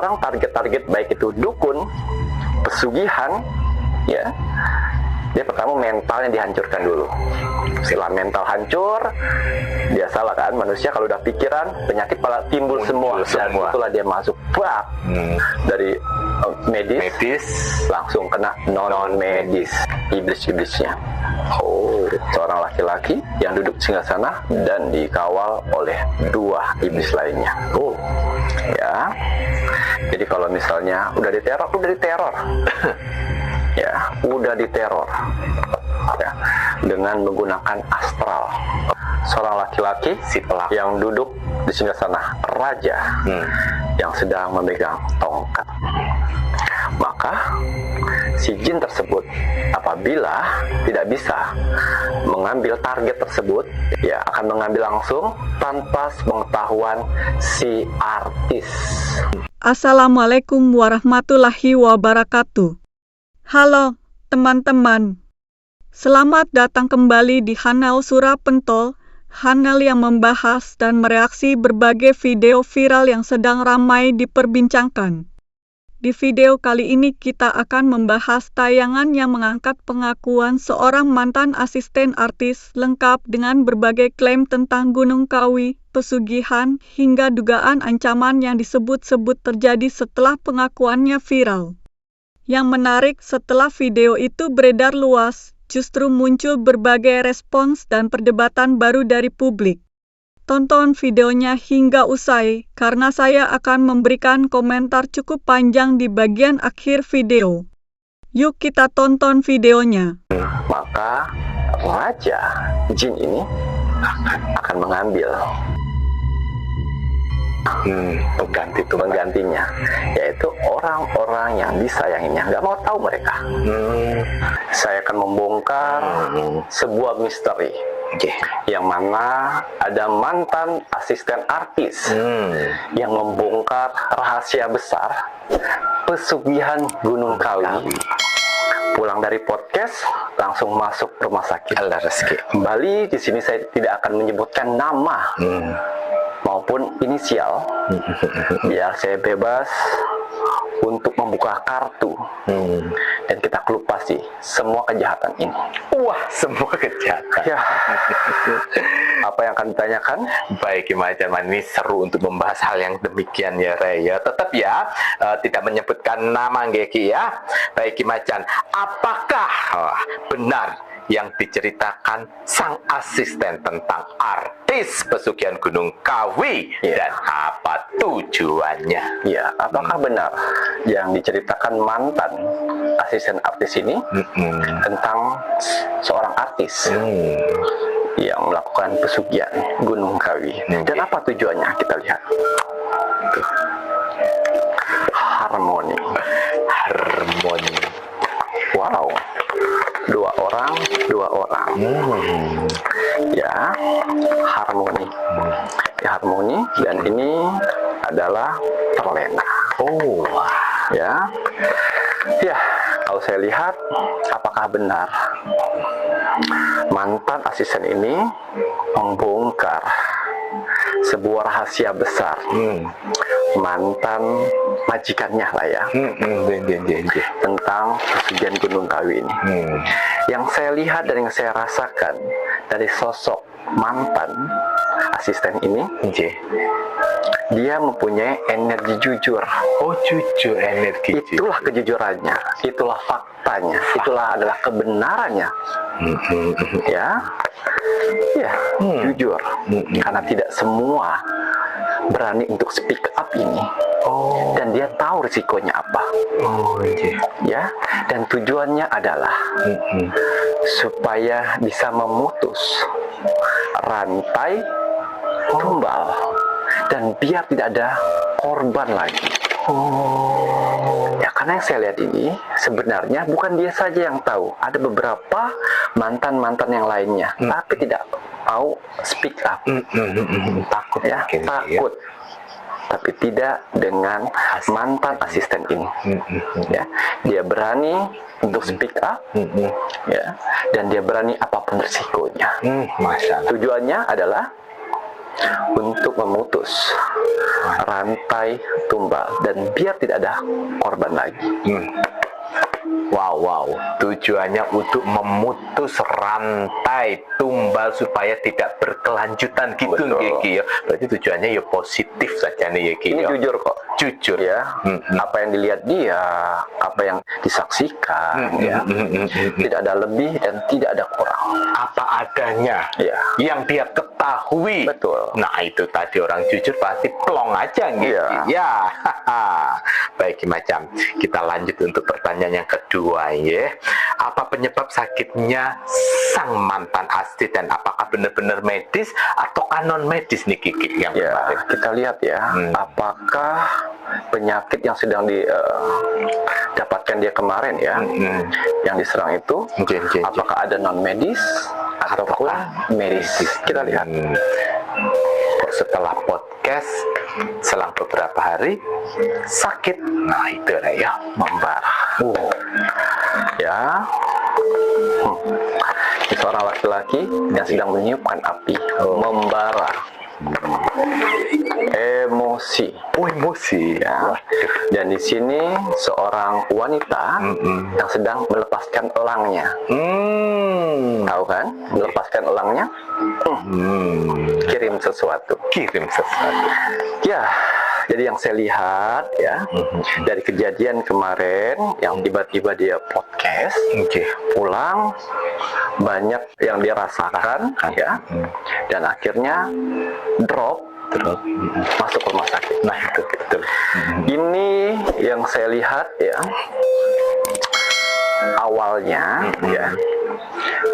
seorang target-target baik itu dukun, pesugihan, ya, dia pertama mentalnya dihancurkan dulu. Setelah mental hancur, biasalah kan manusia kalau udah pikiran, penyakit malah timbul semua. Dan itulah dia masuk dari medis langsung kena non medis, iblis-iblisnya. Seorang laki-laki yang duduk singgasana dan dikawal oleh 2 iblis lainnya. Ya. Jadi kalau misalnya udah diteror, ya, udah diteror, ya, dengan menggunakan astral. Seorang laki-laki yang duduk di singgasana raja yang sedang memegang tongkat. Maka si jin tersebut apabila tidak bisa mengambil target tersebut, ya akan mengambil langsung tanpa pengetahuan si artis. Assalamualaikum warahmatullahi wabarakatuh. Halo teman-teman, selamat datang kembali di Hanel Surapentol, Hanel yang membahas dan mereaksi berbagai video viral yang sedang ramai diperbincangkan. Di video kali ini kita akan membahas tayangan yang mengangkat pengakuan seorang mantan asisten artis lengkap dengan berbagai klaim tentang Gunung Kawi, pesugihan, hingga dugaan ancaman yang disebut-sebut terjadi setelah pengakuannya viral. Yang menarik setelah video itu beredar luas, justru muncul berbagai respons dan perdebatan baru dari publik. Tonton videonya hingga usai, karena saya akan memberikan komentar cukup panjang di bagian akhir video. Yuk kita tonton videonya. Maka raja jin ini akan mengambil penggantinya, yaitu orang-orang yang disayanginya. Nggak mau tahu mereka. Saya akan membongkar sebuah misteri, yang mana ada mantan asisten artis yang membongkar rahasia besar pesugihan Gunung Kawi. Pulang dari podcast langsung masuk rumah sakit. Kembali di sini saya tidak akan menyebutkan nama maupun inisial, biar saya bebas untuk membuka kartu dan kita kelupasi semua kejahatan ini. Wah, semua kejahatan. Ya. Apa yang akan ditanyakan? Baik, Macan, ini seru untuk membahas hal yang demikian ya, Ray. Ya, tetap ya, tidak menyebutkan nama, Geki ya. Baik, Macan, apakah benar yang diceritakan sang asisten tentang artis pesugihan Gunung Kawi dan apa tujuannya? Ya, apakah benar yang diceritakan mantan asisten artis ini tentang seorang artis yang melakukan pesugihan Gunung Kawi? Dan apa tujuannya? Kita lihat. Tuh. Harmoni. Wow. Dua orang. Ya, harmoni. Ya, harmoni, dan ini adalah terlena. Ya. Ya, kalau saya lihat, apakah benar mantan asisten ini membongkar sebuah rahasia besar mantan majikannya lah ya, tentang pesugihan Gunung Kawi ini. Yang saya lihat dan yang saya rasakan dari sosok mantan asisten ini, dia mempunyai energi jujur. Jujur, energi. Itulah kejujurannya, itulah faktanya, itulah adalah kebenarannya. Jujur. Karena tidak semua berani untuk speak up ini. Dan dia tahu risikonya apa. Ya, dan tujuannya adalah supaya bisa memutus rantai tumbal dan biar tidak ada korban lagi. Ya, karena yang saya lihat ini sebenarnya bukan dia saja yang tahu, ada beberapa mantan-mantan yang lainnya, tapi tidak mau speak up. Takut ya, takut. Tapi tidak dengan mantan asisten ini. Ya, dia berani untuk speak up, ya, dan dia berani apapun risikonya. Masalah. Tujuannya adalah untuk memutus rantai tumbal dan biar tidak ada korban lagi. Wow, tujuannya untuk memutus rantai tumbal supaya tidak berkelanjutan gitu Betul. Ki ya. Berarti tujuannya ya positif saja nih ya Ki. Ini ya. jujur kok. Jujur Ya, apa yang dilihat dia, apa yang disaksikan, ya, tidak ada lebih dan tidak ada kurang. Apa adanya Ya. yang dia ketahui. Betul. Nah itu tadi orang jujur pasti plong aja gitu. Iya. Ya. Baik macam kita lanjut untuk pertanyaan yang kedua ya. Apa penyebab sakitnya sang mantan asisten? Apakah benar-benar medis atau non medis nih Kiki yang Ya, kemarin? kita lihat ya, apakah penyakit yang sedang didapatkan dia kemarin ya, yang diserang itu, apakah ada non medis ataupun medis? Kita lihat. Kok setelah podcast selang beberapa hari sakit, nah itu ya membara. Ya, seorang laki-laki yang sedang meniupkan api, membara, emosi. Emosi Ya. Dan di sini seorang wanita yang sedang melepaskan elangnya. Tahu kan? Melepaskan elangnya, kirim sesuatu. Ya, jadi yang saya lihat ya, dari kejadian kemarin yang tiba-tiba dia podcast, pulang banyak yang dia rasakan ya, dan akhirnya drop masuk rumah sakit. Nah itu betul. Ini yang saya lihat ya, awalnya ya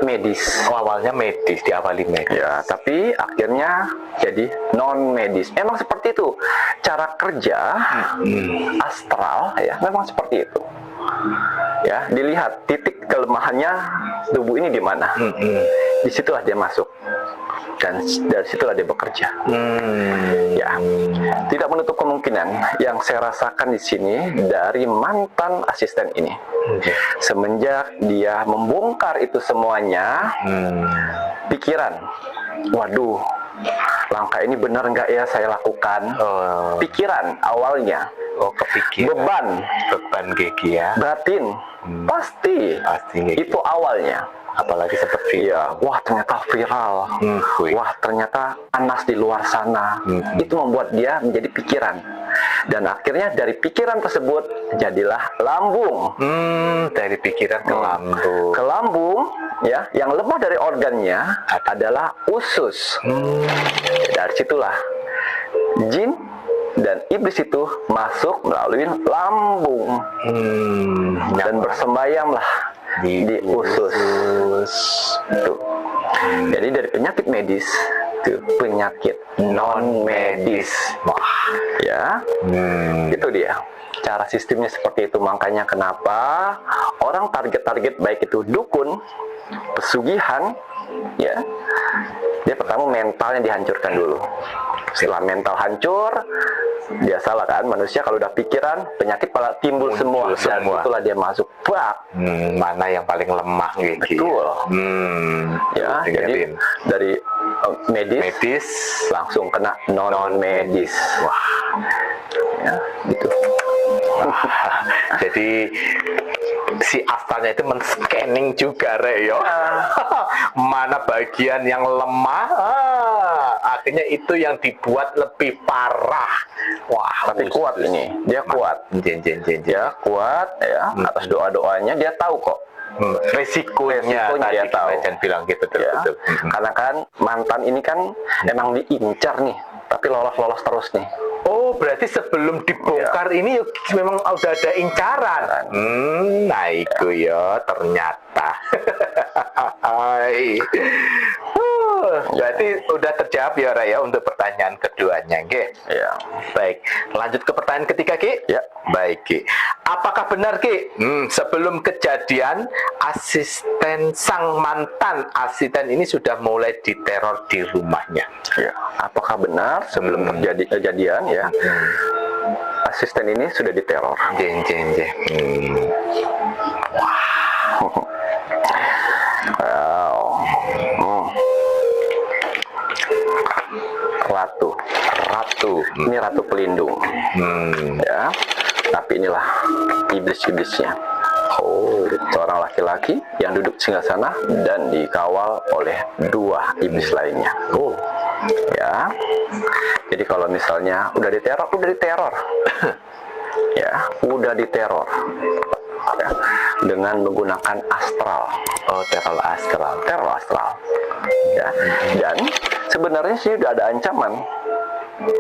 medis. Awalnya medis, diawali medis. Ya, tapi akhirnya jadi non medis. Memang seperti itu cara kerja astral ya, memang seperti itu. Ya, dilihat titik kelemahannya tubuh ini di mana. Disitulah dia masuk. Dan dari situlah dia bekerja. Ya, tidak menutup kemungkinan yang saya rasakan di sini dari mantan asisten ini. Semenjak dia membongkar itu semuanya, pikiran, waduh, langkah ini benar nggak ya saya lakukan? Pikiran awalnya, Kepikiran. Beban Gigi ya. batin, pasti Gigi. itu awalnya. Apalagi seperti Iya, wah ternyata viral, wah ternyata panas di luar sana. Itu membuat dia menjadi pikiran, dan akhirnya dari pikiran tersebut jadilah lambung. Dari pikiran ke lambung. Ke lambung, ya, yang lemah dari organnya adalah usus. Dari situlah jin dan iblis itu masuk melalui lambung dan bersembayamlah di usus. Tuh. Jadi dari penyakit medis ke penyakit non medis. Ya, itu dia. Cara sistemnya seperti itu. Makanya kenapa orang target-target baik itu dukun, pesugihan, ya, dia pertama mentalnya dihancurkan dulu. Setelah mental hancur, biasalah kan manusia kalau udah pikiran penyakit pada timbul semua. Dan itulah dia masuk bak. Mana yang paling lemah Gigi? Betul. Ya, jadi dari medis langsung kena non medis. Wah, Ya, gitu. jadi si astralnya itu men-scanning juga Reo. Mana bagian yang lemah, akhirnya itu yang dibuat lebih parah. Wah, Tapi kuat ini, dia kuat. Dia kuat ya, atas doa-doanya dia tahu kok. Resikonya tadi dia tahu. Jangan bilang gitu Ya. betul. Karena kan mantan ini kan emang diincar nih, tapi lolos terus nih. Oh, berarti sebelum dibongkar ini memang udah ada incaran. Nah itu ya ternyata. Berarti udah terjawab ya Raya untuk pertanyaan keduanya, Ki. Ya. Baik, lanjut ke pertanyaan ketiga, Ki. Ya. Baik, Ki. Apakah benar, Ki? Sebelum kejadian, asisten sang mantan asisten ini sudah mulai diteror di rumahnya. Ya. Apakah benar sebelum terjadi kejadian ya, asisten ini sudah diteror? ratu. Ratu. Ini ratu pelindung. Ya, tapi inilah iblis-iblisnya. Oh. Seorang laki-laki yang duduk singgasana dan dikawal oleh 2 iblis lainnya. Oh. Ya, jadi kalau misalnya udah diteror, ya, udah diteror, ya, dengan menggunakan astral. Oh, teror astral. Ya, dan sebenarnya sih udah ada ancaman.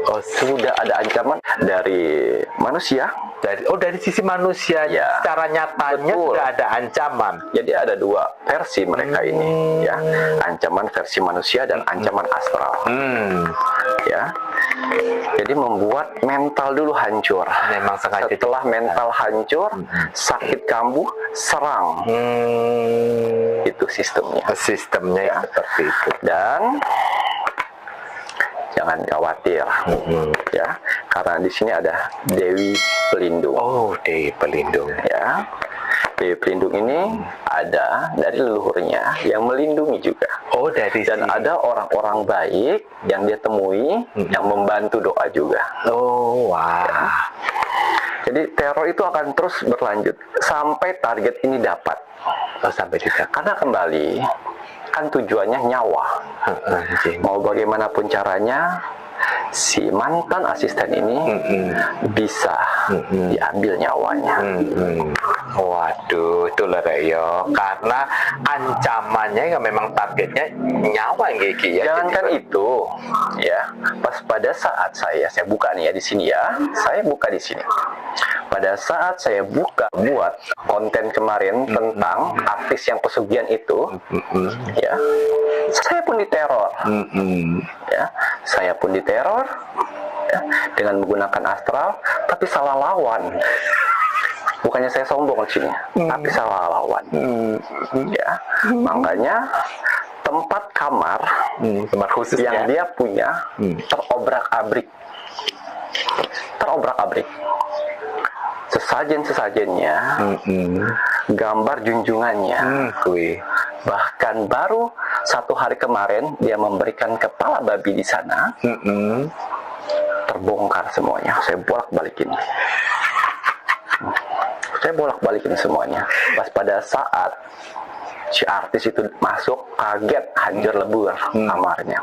Oh, sudah ada ancaman dari manusia. Dari sisi manusia, Ya, secara nyatanya betul. sudah ada ancaman. Jadi ada 2 versi mereka ini, ya, ancaman versi manusia dan ancaman astral. Ya, jadi membuat mental dulu hancur. Memang sengaja. Setelah mental hancur, sakit kambuh, serang. Itu sistemnya. Sistemnya Ya. seperti itu. Dan jangan khawatir, ya, karena di sini ada Dewi Pelindung. Oh, Dewi Pelindung. Ya, Dewi Pelindung ini ada dari leluhurnya yang melindungi juga. Oh, dari Dan ada orang-orang baik yang dia temui yang membantu doa juga. Oh, wah. Jadi teror itu akan terus berlanjut sampai target ini dapat. Oh, sampai tidak. Karena kembali kan tujuannya nyawa. Mau bagaimanapun caranya, si mantan asisten ini bisa diambil nyawanya. Waduh, itu lah yo. Karena ancamannya ya memang targetnya nyawa Geki ya. Jangankan itu, ya. Pas pada saat saya buka nih ya di sini ya, saya buka di sini. Pada saat saya buka buat konten kemarin tentang artis yang pesugihan itu, ya, saya pun diteror. Ya, saya pun diteror, ya, dengan menggunakan astral, tapi salah lawan. Bukannya saya sombong di sini, tapi salah lawan. Ya, makanya tempat kamar khusus yang ya. dia punya terobrak-abrik. Sesajen-sesajennya, gambar junjungannya. Bahkan baru 1 hari kemarin dia memberikan kepala babi di sana. Terbongkar semuanya. Saya bolak-balikin semuanya. Pas pada saat si artis itu masuk, kaget, hancur lebur kamarnya.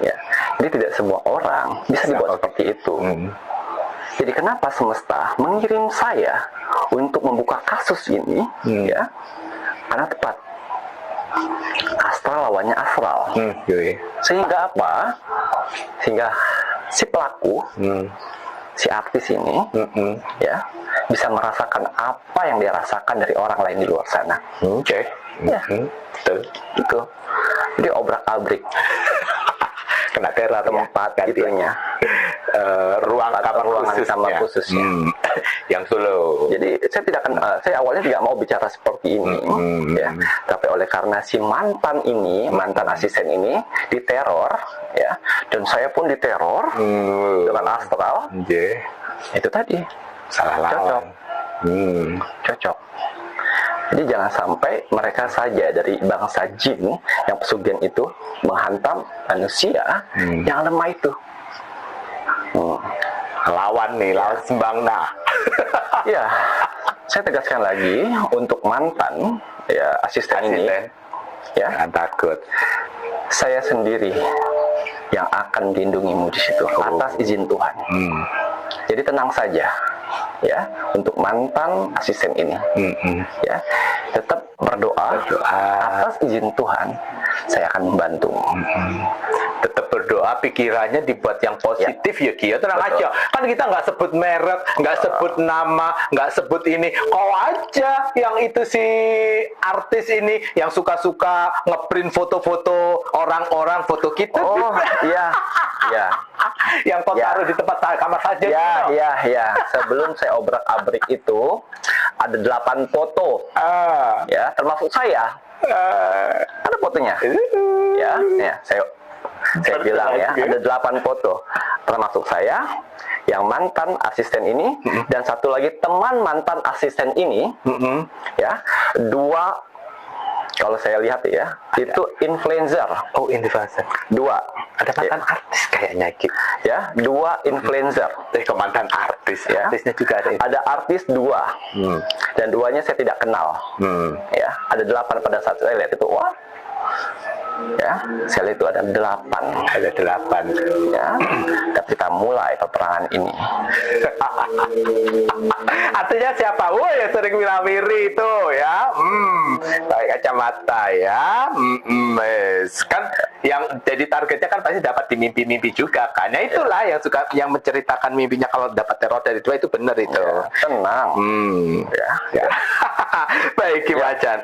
Ya, jadi tidak semua orang bisa dibuat seperti itu. Jadi kenapa semesta mengirim saya untuk membuka kasus ini? Ya, karena tepat. Astral lawannya astral. Sehingga apa? Sehingga si pelaku, si artis ini, ya, bisa merasakan apa yang dia rasakan dari orang lain di luar sana. Ya, itu. Jadi obrak-abrik. Kena teror Tempat gitunya. ruang kamar khususnya. Yang solo. Jadi saya tidak akan, saya awalnya tidak mau bicara seperti ini, ya. Tapi oleh karena si mantan asisten ini diteror, ya, dan saya pun diteror dengan astral, itu tadi Salah lawan. cocok. Jadi jangan sampai mereka saja dari bangsa jin yang pesugihan itu menghantam manusia yang lemah itu. Lawan Sembangna. Ya, saya tegaskan lagi untuk mantan ya asisten ini, ya, Jangan takut. saya sendiri yang akan melindungimu di situ atas izin Tuhan. Jadi tenang saja, ya, untuk mantan asisten ini, ya, tetap berdoa atas izin Tuhan. Saya akan membantu. Tetap berdoa, pikirannya dibuat yang positif ya Ki. Tenang aja. Kan kita nggak sebut merek, nggak sebut nama, nggak sebut ini. Kau aja yang itu si artis ini yang suka-suka ngeprint foto-foto orang-orang, foto kita. Oh, iya, iya. Yang kau taruh di tempat kamar saja. Ya. Sebelum saya obrak-abrik itu ada 8 foto, ya, termasuk saya. Ada fotonya. Ya, saya bilang ya, ada 8 foto, termasuk saya, yang mantan asisten ini, dan satu lagi teman mantan asisten ini, ya, 2 Kalau saya lihat ya, itu influencer. Oh, influencer. 2. Ada mantan artis kayaknya Ki. Ya, 2 influencer. Kok mantan artis? Ya. Artisnya juga ada. Ada artis 2. Dan 2-nya saya tidak kenal. Ya, ada 8 pada saat saya lihat itu. Wah. Ya, saya lihat itu ada 8. Ada 8. Ya, dan kita mulai peperangan ini. Artinya siapa? Wah, yang sering wirawiri itu ya. Pakai kacamata ya. Kan yang jadi targetnya kan pasti dapat di mimpi-mimpi juga kan. Ya itulah yang suka yang menceritakan mimpinya kalau dapat teror dari 2 itu benar itu. Ya, tenang. Ya. Baik, Ki Macan.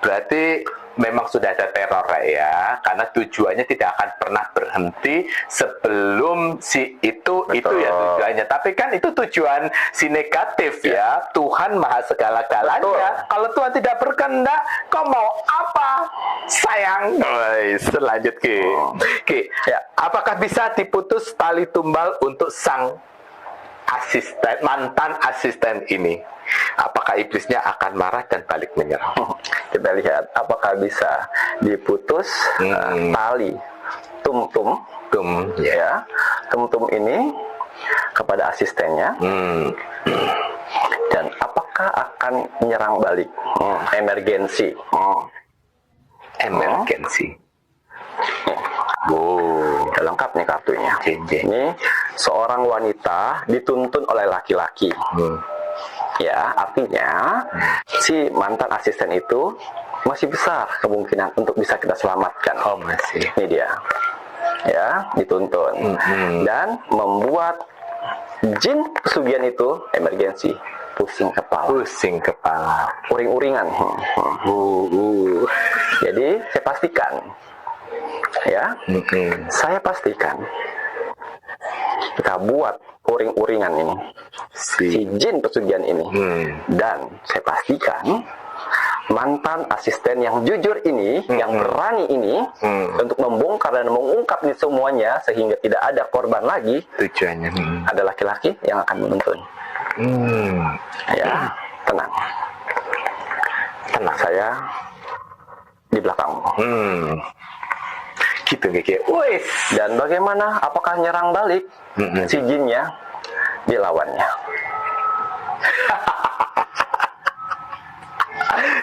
Berarti memang sudah ada teror ya, karena tujuannya tidak akan pernah berhenti sebelum si itu ya tujuannya. Tapi kan itu tujuan si negatif ya. Tuhan maha segala-galanya. Kalau Tuhan tidak berkehendak, kau mau apa? Sayang. Selanjut Ki. Ki, ya, apakah bisa diputus tali tumbal untuk sang mantan asisten ini? Apakah iblisnya akan marah dan balik menyerang? Kita lihat apakah bisa diputus tali tum-tum ya, tum-tum ini kepada asistennya, dan apakah akan menyerang balik? Emergensi. Udah lengkap nih kartunya. Ini seorang wanita dituntun oleh laki-laki. Ya, artinya si mantan asisten itu masih besar kemungkinan untuk bisa kita selamatkan. Oh, masih. Ini dia. Ya, dituntun. Dan membuat jin pesugihan itu emergensi, pusing kepala. Uring-uringan. Jadi, saya pastikan. Ya. Saya pastikan kita buat uring-uringan ini, si jin pesugihan ini, dan saya pastikan mantan asisten yang jujur ini, yang berani ini, untuk membongkar dan mengungkap ini semuanya sehingga tidak ada korban lagi. Tujuannya ada laki-laki yang akan menuntun. Ya, tenang, saya di belakangmu. Gitu kayak. Dan bagaimana? Apakah nyerang balik si jinnya? Dilawannya.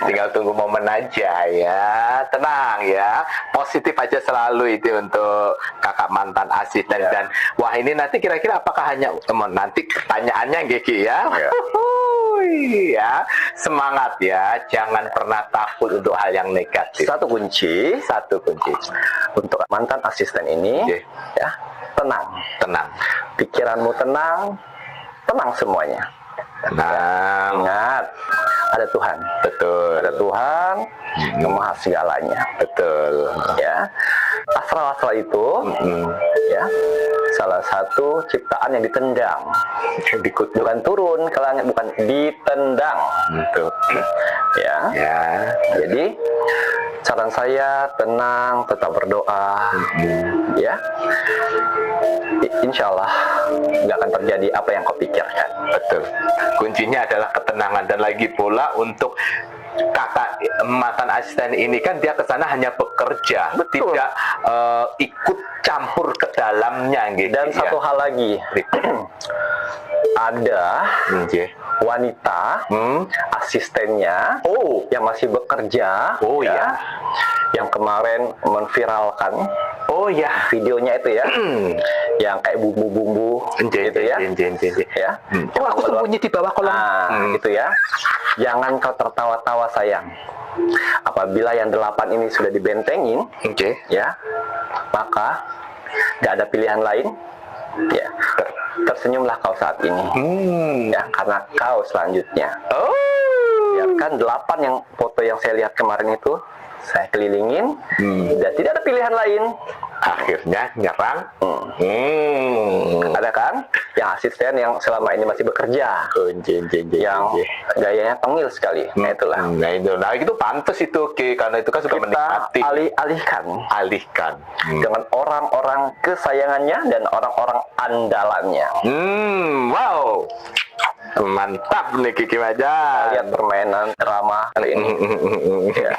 Tinggal tunggu momen aja ya. Tenang ya. Positif aja selalu itu untuk kakak mantan asisten. Dan wah, ini nanti kira-kira apakah hanya nanti pertanyaannya Geki ya. Ya, semangat ya, jangan pernah takut untuk hal yang negatif. Satu kunci untuk mantan asisten ini, ya, tenang. Pikiranmu tenang semuanya. Tenang. Ingat, ada Tuhan. Betul. Ada Tuhan yang maha segalanya. Betul. Ya, astral itu, ya, salah satu ciptaan yang ditendang. Bukan turun ke langit, bukan ditendang. Betul. Ya. Jadi saran saya tenang, tetap berdoa. Ya. Insya Allah nggak akan terjadi apa yang kau pikirkan. Betul. Kuncinya adalah ketenangan, dan lagi pula untuk kakak mantan asisten ini kan dia kesana hanya bekerja. Betul. Tidak ikut campur ke dalamnya gitu. Dan satu hal lagi, ada wanita asistennya yang masih bekerja, yang kemarin menviralkan videonya itu ya, yang kayak bumbu-bumbu gitu ya. Aku sembunyi di bawah kolong gitu ya. Jangan kau tertawa-tawa sayang. Apabila yang 8 ini sudah dibentengin, ya, maka gak ada pilihan lain. Ya, tersenyumlah kau saat ini. Ya, karena kau selanjutnya. Ya kan 8 yang foto yang saya lihat kemarin itu, saya kelilingin, dan tidak ada pilihan lain. Akhirnya nyerang. Ada kan yang asisten yang selama ini masih bekerja, yang gayanya tengil sekali. Nah itu pantas itu karena itu kan suka menikmati. Alihkan dengan orang-orang kesayangannya dan orang-orang andalannya. Wow. Mantap nih Kiki Macan. Lihat permainan drama kali ini. Ya.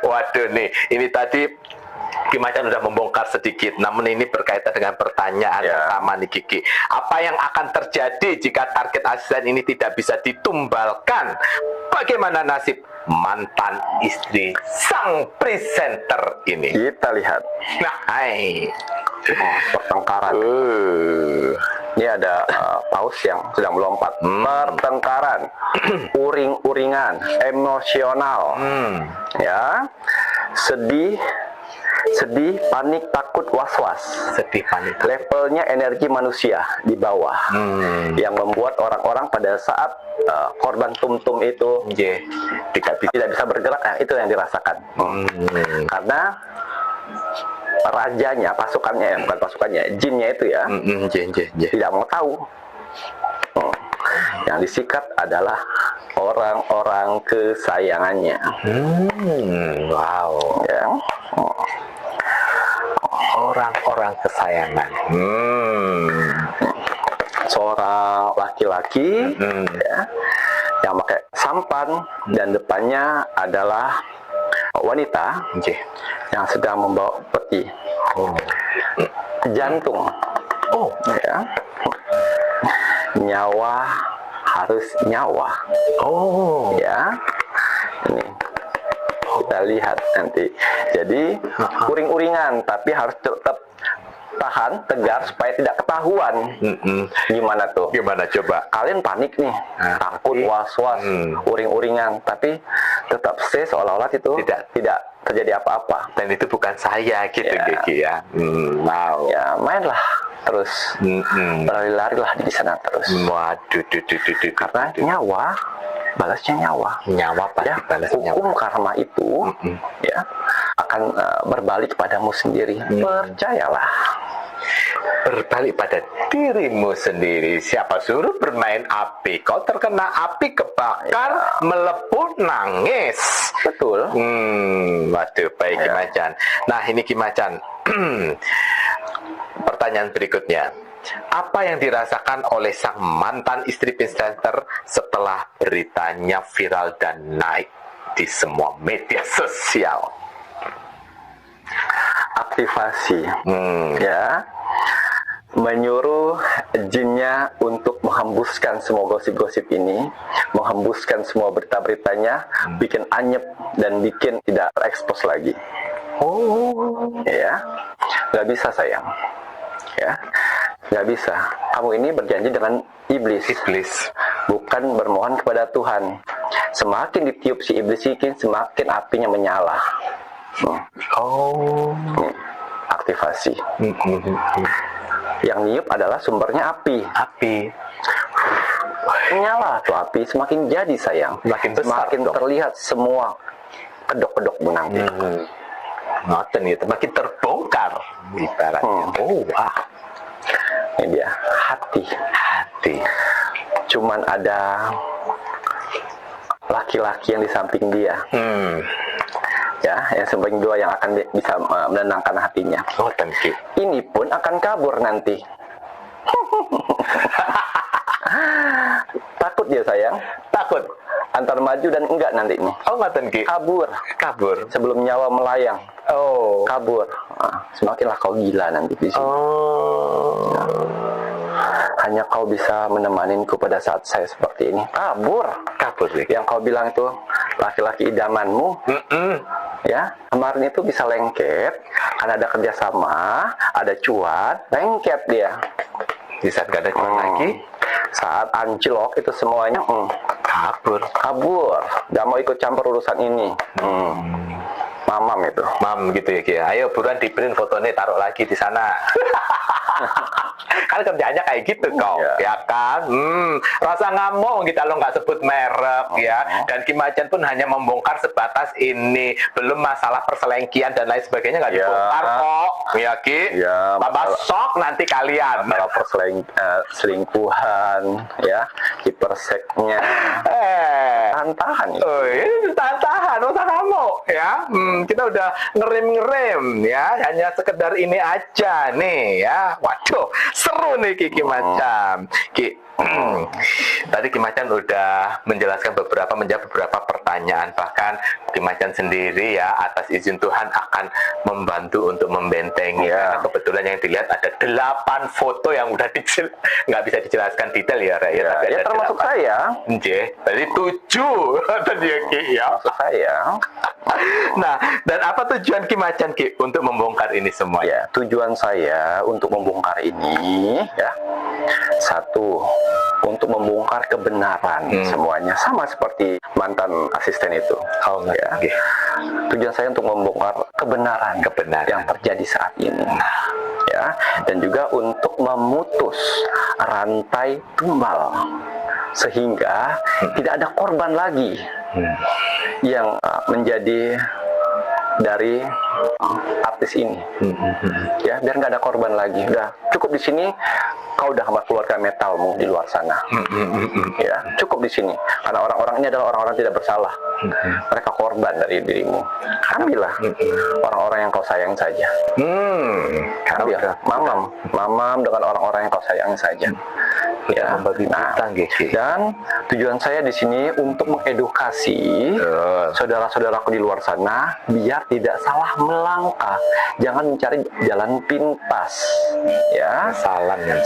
Waduh nih, ini tadi Kiki Macan sudah membongkar sedikit, namun ini berkaitan dengan pertanyaan yang sama nih Kiki. Apa yang akan terjadi jika target ASEAN ini tidak bisa ditumbalkan? Bagaimana nasib mantan istri sang presenter ini? Kita lihat. Nah, hai. Pertengkaran. Ini ada paus yang sedang melompat. Pertengkaran, uring-uringan, emosional, ya, sedih, panik, takut, was-was. Sedih, panik. Levelnya energi manusia di bawah, yang membuat orang-orang pada saat korban tumtum itu tidak bisa bergerak. Itu yang dirasakan. Karena rajanya, pasukannya, bukan pasukannya, jinnya itu ya, tidak mau tahu. Yang disikat adalah orang-orang kesayangannya. Wow. Ya. Orang-orang kesayangan. Seorang laki-laki ya, yang pakai sampan dan depannya adalah wanita yang sedang membawa peti jantung. Ya. Nyawa harus nyawa. Ya. Ini kita lihat nanti. Jadi uring-uringan, tapi harus tetap tahan, tegar supaya tidak ketahuan. Gimana tuh? Gimana coba? Kalian panik nih, takut, was-was, uring-uringan, tapi tetap stay seolah-olah itu tidak terjadi apa-apa. Dan itu bukan saya gitu, Kiki ya. Wow. Ya, mainlah terus, lari-larilah di sana terus. Waduh, karena nyawa balasnya nyawa. Nyawa pasti Ya, balas hukum nyawa. karma itu ya akan berbalik padamu sendiri. Percayalah. Berbalik pada dirimu sendiri. Siapa suruh bermain api? Kau terkena api, kebakar, melepuh, nangis. Betul. Waduh, baik Ki Macan. Nah, ini Ki Macan. Pertanyaan berikutnya. Apa yang dirasakan oleh sang mantan istri presenter setelah beritanya viral dan naik di semua media sosial? Aktivasi. Ya. Menyuruh jinnya untuk menghembuskan semua gosip-gosip ini, menghembuskan semua berita-beritanya, bikin anyep dan bikin tidak terekspos lagi. Ya, nggak bisa sayang. Ya, nggak bisa. Kamu ini berjanji dengan iblis, bukan bermohon kepada Tuhan. Semakin ditiup si iblis ini, semakin apinya menyala. Aktivasi. Yang niup adalah sumbernya api. Nyala tuh api, semakin jadi sayang. Semakin terlihat semua kedok-kedokmu nanti. Ngoten gitu, makin terbongkar ibaratnya. Ini dia, hati. Cuman ada laki-laki yang di samping dia. Ya, yang samping dua yang akan bisa menenangkan hatinya. Ini pun akan kabur nanti. Takut dia sayang. Takut. Antar maju dan enggak nanti nih. Ngoten Ki. Kabur. Sebelum nyawa melayang. Kabur. Semakinlah kau gila nanti di sini. Ya. Hanya kau bisa menemaninku pada saat saya seperti ini. Kabur. Yang kau bilang itu laki-laki idamanmu. Ya, kemarin itu bisa lengket karena ada kerjasama, ada cuan, lengket dia. Di saat gak ada cuan lagi, saat anjlok itu semuanya kabur. Gak mau ikut campur urusan ini. Mamam itu. Mam gitu ya Ki. Ayo buruan di-print fotonya, taruh lagi di sana. Kan kerjanya kayak gitu kau, ya kan? Rasa ngamuk kita lo nggak sebut merek ya. Dan Ki Macan pun hanya membongkar sebatas ini, belum masalah perselengkian dan lain sebagainya nggak dibongkar kok, ya Ki. Tambah sok nanti kalian. Masalah selingkuhan, ya, hiperseknya. Tahan-tahan. Ini tahan-tahan, usah ngamuk ya. Kita udah ngerem-ngerem ya, hanya sekedar ini aja nih ya. Waduh, seru nih Kiki Macan. Ki, Tadi Ki Macan udah menjawab beberapa pertanyaan, bahkan Ki Macan sendiri ya atas izin Tuhan akan membantu untuk membentengi. Karena kebetulan yang dilihat ada 8 foto yang udah nggak bisa dijelaskan detail ya, Rek. Ya, termasuk 8. saya. Jadi 7 tadi ya, Ki ya. Termasuk saya. Nah, dan apa tujuan Ki Macan, Ki, untuk membongkar ini semua? Ya, tujuan saya untuk membongkar ini ya, satu, untuk membongkar kebenaran semuanya, sama seperti mantan asisten itu. Oh, ya. okay. Tujuan saya untuk membongkar kebenaran yang terjadi saat ini. Ya, dan juga untuk memutus rantai tumbal sehingga tidak ada korban lagi yang menjadi dari artis ini. Ya, biar nggak ada korban lagi. Udah cukup di sini, kau udah keluarkan metalmu di luar sana. Ya, cukup di sini. Karena orang-orang ini adalah orang-orang tidak bersalah. Mereka korban dari dirimu. Ambillah orang-orang yang kau sayang saja. Ambil, mamam dengan orang-orang yang kau sayang saja. Ya, dan tujuan saya di sini untuk mengedukasi saudara-saudaraku di luar sana biar tidak salah melangkah, jangan mencari jalan pintas, ya.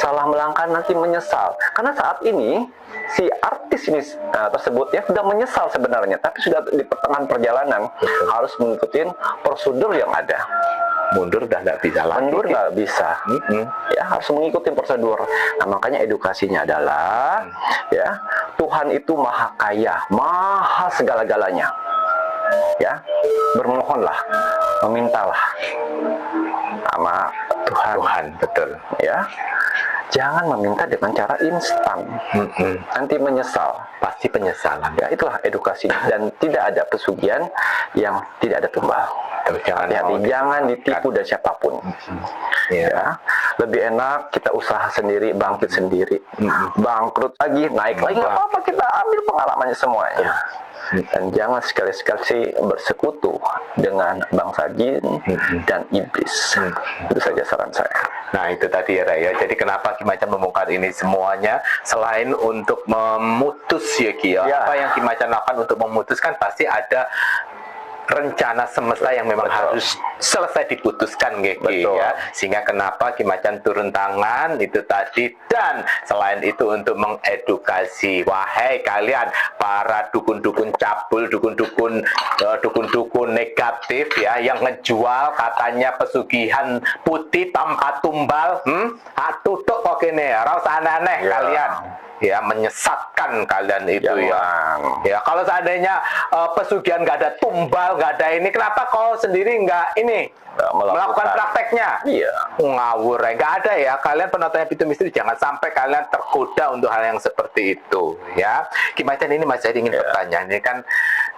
Salah melangkah nanti menyesal. Karena saat ini si artis ini tersebut ya sudah menyesal sebenarnya, tapi sudah di pertengahan perjalanan harus mengikuti prosedur yang ada. Mundur udah nggak bisa lagi. Mundur nggak bisa. Ya, harus mengikuti prosedur. Nah, makanya edukasinya adalah ya, Tuhan itu maha kaya, maha segala-galanya. Ya, bermohonlah, memintalah sama Tuhan. Betul. Ya, jangan meminta dengan cara instan. Nanti menyesal, pasti penyesalan. Ya, itulah edukasinya. Dan tidak ada pesugihan yang tidak ada tumbal. Hati-hati, jangan ditipu dari siapapun. Ya, lebih enak kita usaha sendiri, bangkit sendiri, bangkrut lagi, naik lagi, nggak apa-apa, kita ambil pengalamannya semuanya. Dan jangan sekali-sekali bersekutu dengan bangsa jin dan iblis. Itu saja saran saya. Nah, itu tadi ya, Raya. Jadi kenapa Ki Macan membongkar ini semuanya selain untuk memutus ya, Ki ya. Apa yang Ki Macan lakukan untuk memutuskan, pasti ada rencana semesta yang memang harus selesai diputuskan gitu ya, sehingga kenapa Ki Macan turun tangan itu tadi. Dan selain itu untuk mengedukasi, wahai kalian para dukun-dukun cabul, dukun-dukun negatif ya, yang ngejual katanya pesugihan putih tanpa tumbal, tutup kok ini ya, rasa aneh kalian ya, menyesatkan kalian itu ya. Kalau seandainya pesugihan nggak ada tumbal, nggak ada ini, kenapa kau sendiri nggak ini melakukan prakteknya? Ngawur ya, nggak ada ya. Kalian penontonnya Pitu Misteri, jangan sampai kalian tergoda untuk hal yang seperti itu ya. Ki Macan ini Mas Jari ingin bertanya, ini kan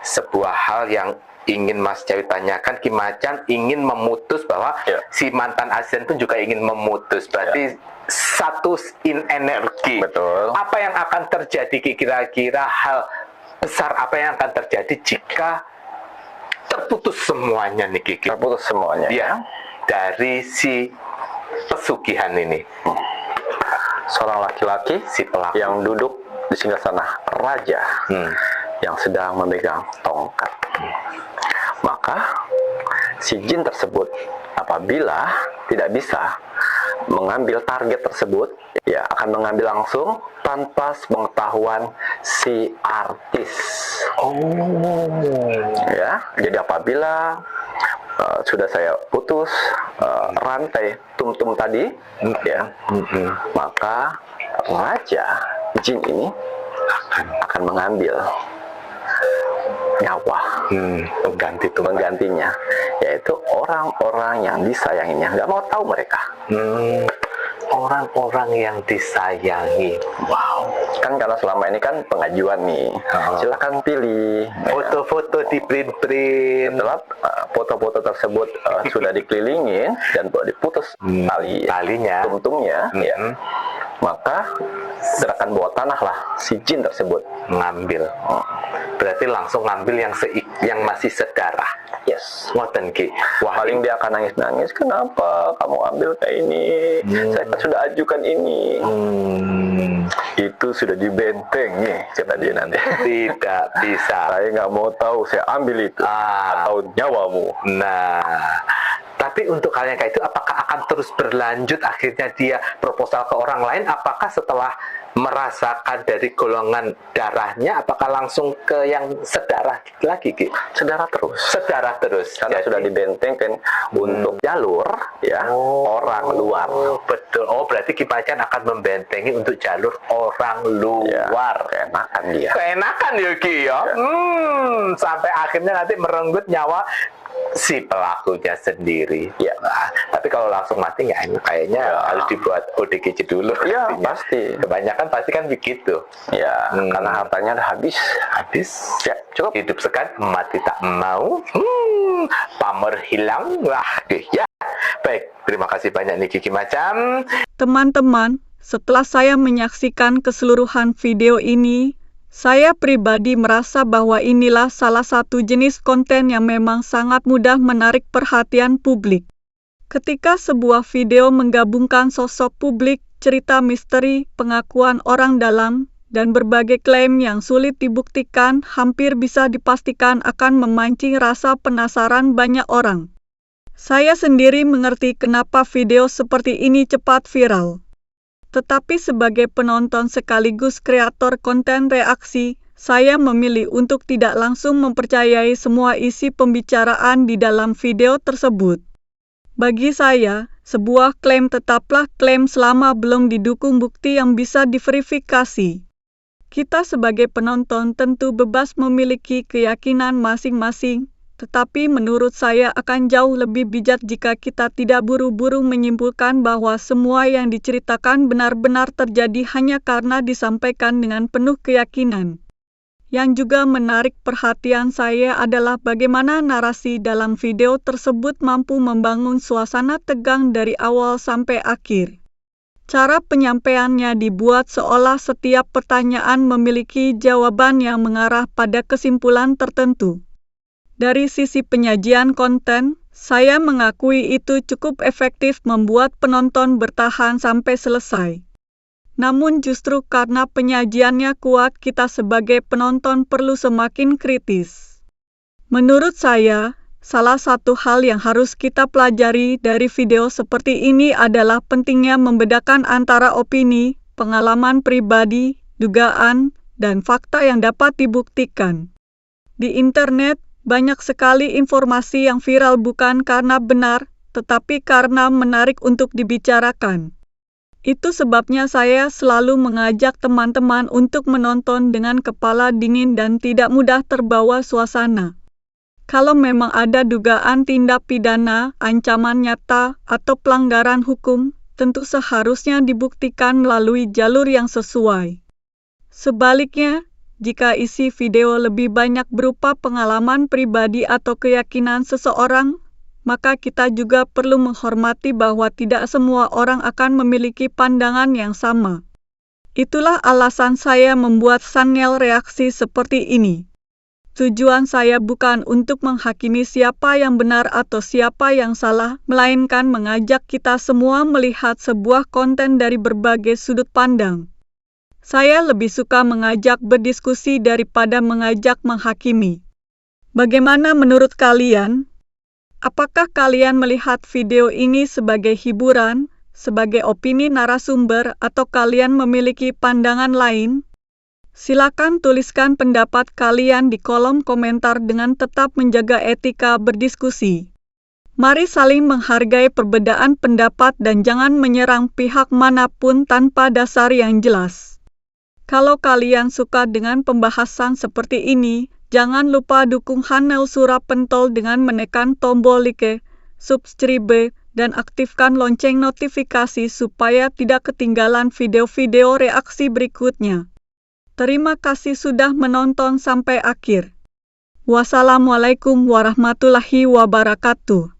sebuah hal yang ingin Mas Jawi tanyakan. Ki Macan ingin memutus bahwa si mantan asisten pun juga ingin memutus, berarti satu energi. Betul. Apa yang akan terjadi, kira-kira hal besar apa yang akan terjadi jika terputus semuanya nih, Kiki? Terputus semuanya ya, dari si pesugihan ini. Seorang laki-laki si pelaku yang duduk di singgasana raja yang sedang memegang tongkat. Maka si jin tersebut apabila tidak bisa mengambil target tersebut, ya akan mengambil langsung tanpa pengetahuan si artis. Ya, jadi apabila sudah saya putus rantai tum-tum tadi, ya, maka raja jin ini akan mengambil nyawa penggantinya, yaitu orang-orang yang disayanginya. Nggak mau tahu mereka. Orang-orang yang disayangi. Wow. Kan karena selama ini kan pengajuan nih. Silakan pilih. Foto-foto di print-print. Setelah foto-foto tersebut sudah dikelilingin dan diputus talinya, tum-tumnya, ya, maka gerakan bawah tanah lah si jin tersebut ngambil. Berarti langsung ngambil yang masih sedarah. Yes. Ngoten Ki. Wah, paling dia akan nangis-nangis. Kenapa kamu ambil kayak ini? Saya kan sudah ajukan ini. Itu sudah dibentengi, kata dia nanti. Tidak bisa. Saya nggak mau tahu, saya ambil itu. Atau nyawamu. Nah, tapi untuk hal yang kayak itu, apakah akan terus berlanjut akhirnya dia proposal ke orang lain? Apakah setelah merasakan dari golongan darahnya, apakah langsung ke yang sedarah lagi, Ki? Sedarah terus. Sedarah terus. Karena Jadi, sudah dibentengkan untuk jalur ya orang luar. Betul. Oh, berarti Ki Macan akan membentengi untuk jalur orang luar. Keenakan dia. Keenakan ya, Ki ya. Sampai akhirnya nanti merenggut nyawa si pelakunya sendiri. Ya. Nah, tapi kalau langsung mati nggak enak, kayaknya harus dibuat ODGJ dulu. Iya, pastinya. pasti. Kebanyakan pasti kan begitu. Ya, karena hartanya udah habis. Habis. Ya, cukup. Hidup sekat, mati tak mau. Pamer hilang. Wah, ya. Baik, terima kasih banyak nih Ki Macan. Teman-teman, setelah saya menyaksikan keseluruhan video ini, saya pribadi merasa bahwa inilah salah satu jenis konten yang memang sangat mudah menarik perhatian publik. Ketika sebuah video menggabungkan sosok publik, cerita misteri, pengakuan orang dalam, dan berbagai klaim yang sulit dibuktikan, hampir bisa dipastikan akan memancing rasa penasaran banyak orang. Saya sendiri mengerti kenapa video seperti ini cepat viral. Tetapi sebagai penonton sekaligus kreator konten reaksi, saya memilih untuk tidak langsung mempercayai semua isi pembicaraan di dalam video tersebut. Bagi saya, sebuah klaim tetaplah klaim selama belum didukung bukti yang bisa diverifikasi. Kita sebagai penonton tentu bebas memiliki keyakinan masing-masing, tetapi menurut saya akan jauh lebih bijak jika kita tidak buru-buru menyimpulkan bahwa semua yang diceritakan benar-benar terjadi hanya karena disampaikan dengan penuh keyakinan. Yang juga menarik perhatian saya adalah bagaimana narasi dalam video tersebut mampu membangun suasana tegang dari awal sampai akhir. Cara penyampaiannya dibuat seolah setiap pertanyaan memiliki jawaban yang mengarah pada kesimpulan tertentu. Dari sisi penyajian konten, saya mengakui itu cukup efektif membuat penonton bertahan sampai selesai. Namun justru karena penyajiannya kuat, kita sebagai penonton perlu semakin kritis. Menurut saya, salah satu hal yang harus kita pelajari dari video seperti ini adalah pentingnya membedakan antara opini, pengalaman pribadi, dugaan, dan fakta yang dapat dibuktikan. Di internet, banyak sekali informasi yang viral bukan karena benar, tetapi karena menarik untuk dibicarakan. Itu sebabnya saya selalu mengajak teman-teman untuk menonton dengan kepala dingin dan tidak mudah terbawa suasana. Kalau memang ada dugaan tindak pidana, ancaman nyata, atau pelanggaran hukum, tentu seharusnya dibuktikan melalui jalur yang sesuai. Sebaliknya, jika isi video lebih banyak berupa pengalaman pribadi atau keyakinan seseorang, maka kita juga perlu menghormati bahwa tidak semua orang akan memiliki pandangan yang sama. Itulah alasan saya membuat channel reaksi seperti ini. Tujuan saya bukan untuk menghakimi siapa yang benar atau siapa yang salah, melainkan mengajak kita semua melihat sebuah konten dari berbagai sudut pandang. Saya lebih suka mengajak berdiskusi daripada mengajak menghakimi. Bagaimana menurut kalian? Apakah kalian melihat video ini sebagai hiburan, sebagai opini narasumber, atau kalian memiliki pandangan lain? Silakan tuliskan pendapat kalian di kolom komentar dengan tetap menjaga etika berdiskusi. Mari saling menghargai perbedaan pendapat dan jangan menyerang pihak manapun tanpa dasar yang jelas. Kalau kalian suka dengan pembahasan seperti ini, jangan lupa dukung channel Surah Pentol dengan menekan tombol like, subscribe, dan aktifkan lonceng notifikasi supaya tidak ketinggalan video-video reaksi berikutnya. Terima kasih sudah menonton sampai akhir. Wassalamualaikum warahmatullahi wabarakatuh.